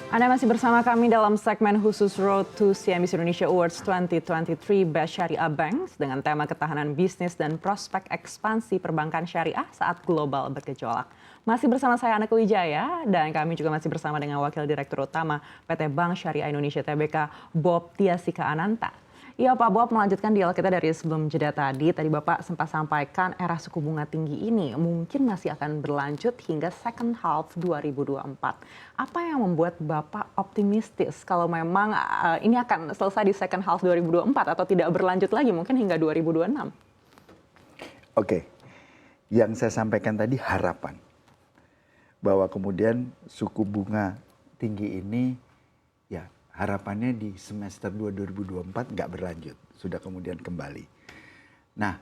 Anda masih bersama kami dalam segmen khusus Road to CNBC Indonesia Awards 2023 Best Syariah Banks dengan tema ketahanan bisnis dan prospek ekspansi perbankan syariah saat global bergejolak. Masih bersama saya Aneka Wijaya dan kami juga masih bersama dengan Wakil Direktur Utama PT Bank Syariah Indonesia Tbk Bob Tiasika Ananta. Iya Pak Bob, melanjutkan dialog kita dari sebelum jeda tadi. Tadi Bapak sempat sampaikan era suku bunga tinggi ini mungkin masih akan berlanjut hingga second half 2024. Apa yang membuat Bapak optimistis kalau memang ini akan selesai di second half 2024 atau tidak berlanjut lagi mungkin hingga 2026? Oke, yang saya sampaikan tadi harapan bahwa kemudian suku bunga tinggi ini ya harapannya di semester 2024 nggak berlanjut, sudah kemudian kembali. Nah,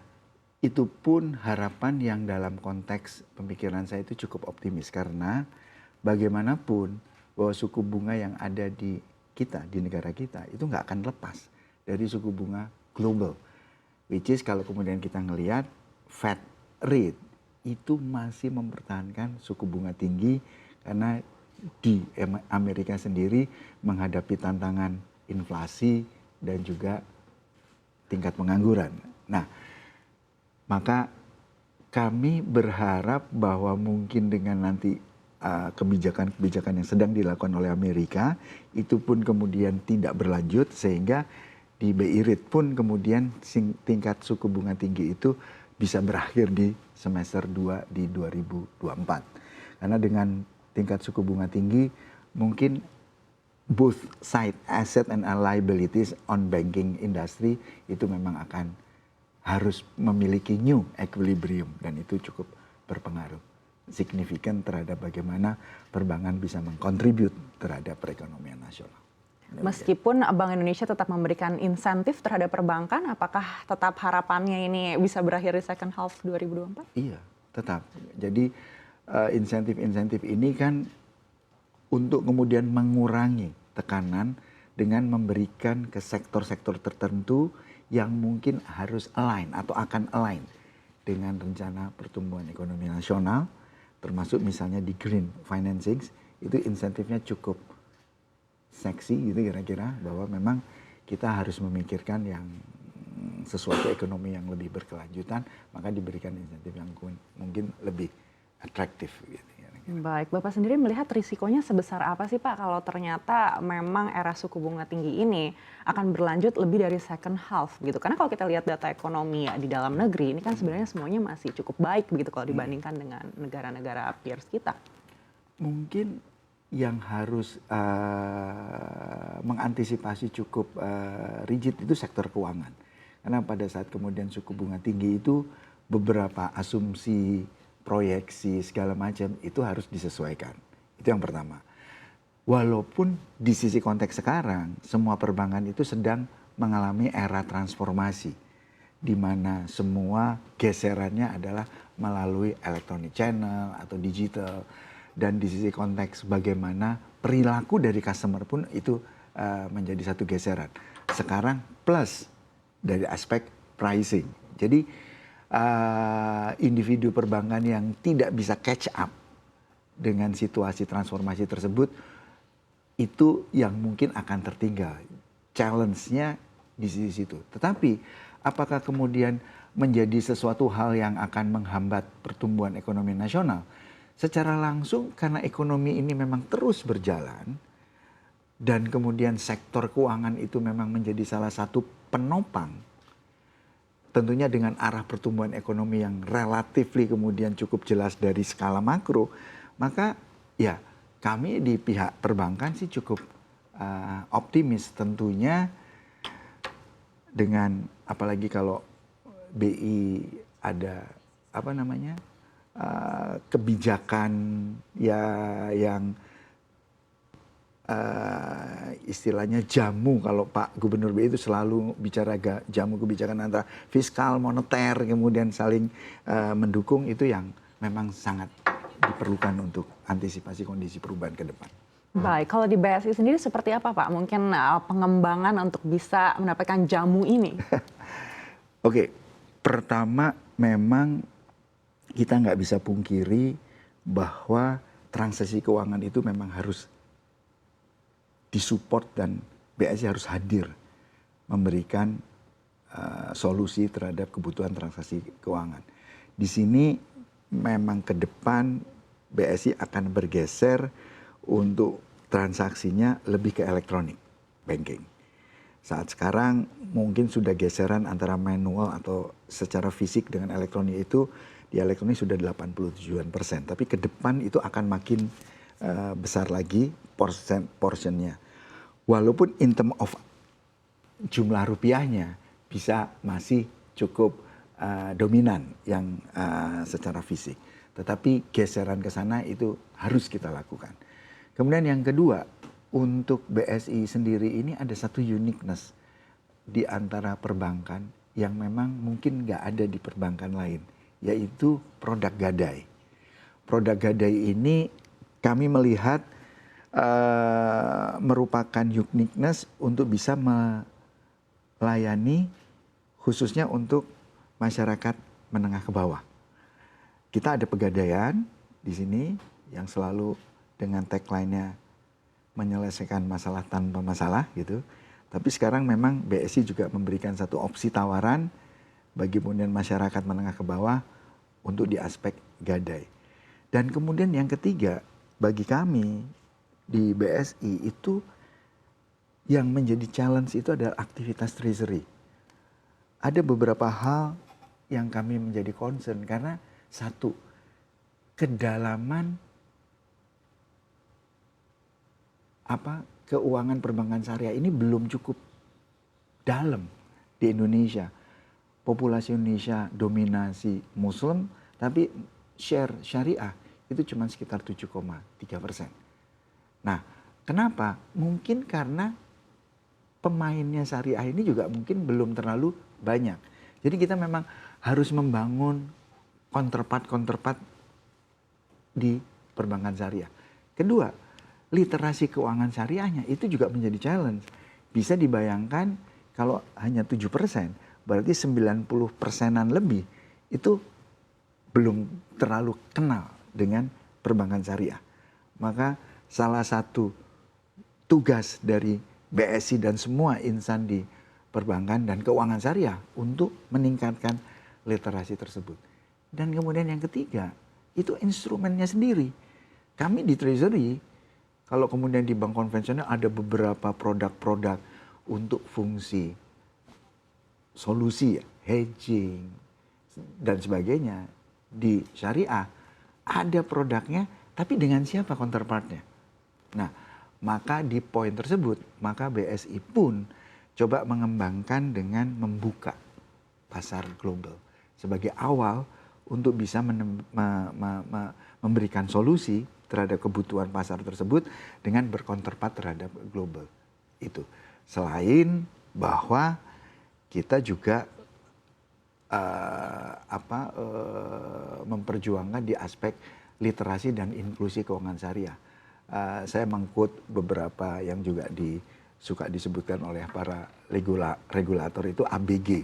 itu pun harapan yang dalam konteks pemikiran saya itu cukup optimis karena bagaimanapun bahwa suku bunga yang ada di kita, di negara kita itu nggak akan lepas dari suku bunga global. Which is kalau kemudian kita ngelihat Fed rate itu masih mempertahankan suku bunga tinggi karena di Amerika sendiri menghadapi tantangan inflasi dan juga tingkat pengangguran. Nah, maka kami berharap bahwa mungkin dengan nanti kebijakan-kebijakan yang sedang dilakukan oleh Amerika itu pun kemudian tidak berlanjut sehingga di BI rate pun kemudian tingkat suku bunga tinggi itu bisa berakhir di semester 2 di 2024. Karena dengan tingkat suku bunga tinggi, mungkin both side asset and liabilities on banking industry itu memang akan harus memiliki new equilibrium dan itu cukup berpengaruh signifikan terhadap bagaimana perbankan bisa mengkontribut terhadap perekonomian nasional. Meskipun Bank Indonesia tetap memberikan insentif terhadap perbankan, apakah tetap harapannya ini bisa berakhir di second half 2024? Iya, tetap. Jadi insentif-insentif ini kan untuk kemudian mengurangi tekanan dengan memberikan ke sektor-sektor tertentu yang mungkin harus align atau akan align dengan rencana pertumbuhan ekonomi nasional, termasuk misalnya di green financing, itu insentifnya cukup seksi gitu kira-kira, bahwa memang kita harus memikirkan yang sesuatu ekonomi yang lebih berkelanjutan, maka diberikan insentif yang mungkin lebih atraktif gitu. Baik, Bapak sendiri melihat risikonya sebesar apa sih Pak kalau ternyata memang era suku bunga tinggi ini akan berlanjut lebih dari second half begitu? Karena kalau kita lihat data ekonomi di dalam negeri ini kan sebenarnya semuanya masih cukup baik begitu kalau dibandingkan dengan negara-negara peers kita. Mungkin yang harus mengantisipasi cukup rigid itu sektor keuangan. Karena pada saat kemudian suku bunga tinggi itu beberapa asumsi proyeksi segala macam itu harus disesuaikan. Itu yang pertama. Walaupun di sisi konteks sekarang semua perbankan itu sedang mengalami era transformasi di mana semua geserannya adalah melalui electronic channel atau digital, dan di sisi konteks bagaimana perilaku dari customer pun itu menjadi satu geseran. Sekarang plus dari aspek pricing. Jadi individu perbankan yang tidak bisa catch up dengan situasi transformasi tersebut itu yang mungkin akan tertinggal. Challenge-nya di sisi situ. Tetapi apakah kemudian menjadi sesuatu hal yang akan menghambat pertumbuhan ekonomi nasional? Secara langsung karena ekonomi ini memang terus berjalan dan kemudian sektor keuangan itu memang menjadi salah satu penopang. Tentunya dengan arah pertumbuhan ekonomi yang relatif kemudian cukup jelas dari skala makro, maka ya kami di pihak perbankan sih cukup optimis tentunya dengan apalagi kalau BI ada apa namanya kebijakan ya yang istilahnya jamu, kalau Pak Gubernur BI itu selalu bicara jamu kebijakan antara fiskal, moneter, kemudian saling mendukung, itu yang memang sangat diperlukan untuk antisipasi kondisi perubahan ke depan. Baik, kalau di BSI sendiri seperti apa Pak? Mungkin pengembangan untuk bisa mendapatkan jamu ini? Oke, pertama memang kita nggak bisa pungkiri bahwa transaksi keuangan itu memang harus disupport dan BSI harus hadir memberikan solusi terhadap kebutuhan transaksi keuangan. Di sini memang ke depan BSI akan bergeser untuk transaksinya lebih ke elektronik banking. Saat sekarang mungkin sudah geseran antara manual atau secara fisik dengan elektronik itu, di elektronik sudah 87%. Tapi ke depan itu akan makin besar lagi portionnya. Walaupun in term of jumlah rupiahnya bisa masih cukup dominan yang secara fisik. Tetapi geseran ke sana itu harus kita lakukan. Kemudian yang kedua, untuk BSI sendiri ini ada satu uniqueness di antara perbankan yang memang mungkin nggak ada di perbankan lain, yaitu produk gadai. Produk gadai ini kami melihat merupakan uniqueness untuk bisa melayani khususnya untuk masyarakat menengah ke bawah. Kita ada pegadaian di sini yang selalu dengan tagline-nya menyelesaikan masalah tanpa masalah gitu. Tapi sekarang memang BSI juga memberikan satu opsi tawaran bagi kemudian masyarakat menengah ke bawah untuk di aspek gadai. Dan kemudian yang ketiga, bagi kami di BSI itu yang menjadi challenge itu adalah aktivitas treasury. Ada beberapa hal yang kami menjadi concern karena satu, kedalaman keuangan perbankan syariah ini belum cukup dalam di Indonesia. Populasi Indonesia dominasi Muslim, tapi share syariah itu cuma sekitar 7,3%. Nah, kenapa? Mungkin karena pemainnya syariah ini juga mungkin belum terlalu banyak. Jadi kita memang harus membangun counterpart di perbankan syariah. Kedua, literasi keuangan syariahnya itu juga menjadi challenge. Bisa dibayangkan kalau hanya 7%, berarti 90%-an lebih itu belum terlalu kenal dengan perbankan syariah. Maka salah satu tugas dari BSI dan semua insan di perbankan dan keuangan syariah untuk meningkatkan literasi tersebut. Dan kemudian yang ketiga, itu instrumennya sendiri. Kami di Treasury, kalau kemudian di bank konvensional ada beberapa produk-produk untuk fungsi solusi, hedging, dan sebagainya. Di syariah ada produknya, tapi dengan siapa counterpartnya? Nah, maka di poin tersebut, maka BSI pun coba mengembangkan dengan membuka pasar global sebagai awal untuk bisa memberikan solusi terhadap kebutuhan pasar tersebut dengan bercounterpart terhadap global itu. Selain bahwa kita juga memperjuangkan di aspek literasi dan inklusi keuangan syariah. Saya mengkut beberapa yang juga suka disebutkan oleh para regulator itu ABG.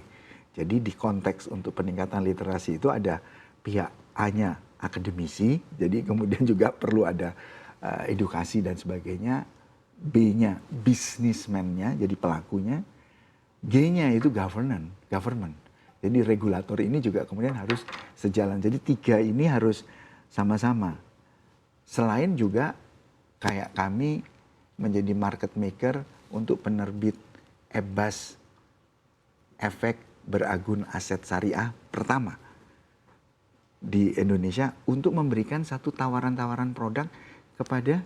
Jadi di konteks untuk peningkatan literasi itu ada pihak A-nya akademisi, jadi kemudian juga perlu ada edukasi dan sebagainya. B-nya businessman-nya, jadi pelakunya. G-nya itu government. Jadi regulator ini juga kemudian harus sejalan. Jadi tiga ini harus sama-sama. Selain juga kayak kami menjadi market maker untuk penerbit EBAS, efek beragun aset syariah pertama di Indonesia untuk memberikan satu tawaran-tawaran produk kepada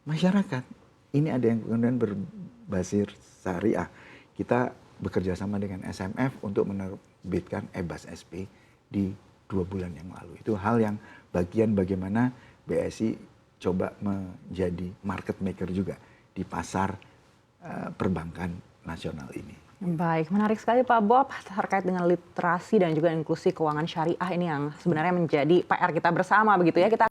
masyarakat. Ini ada yang kemudian berbasis syariah. Kita bekerja sama dengan SMF untuk menerbitkan EBAS SP di 2 bulan yang lalu. Itu hal yang bagian bagaimana BSI coba menjadi market maker juga di pasar perbankan nasional ini. Baik, menarik sekali Pak Bob terkait dengan literasi dan juga inklusi keuangan syariah ini yang sebenarnya menjadi PR kita bersama begitu ya. Kita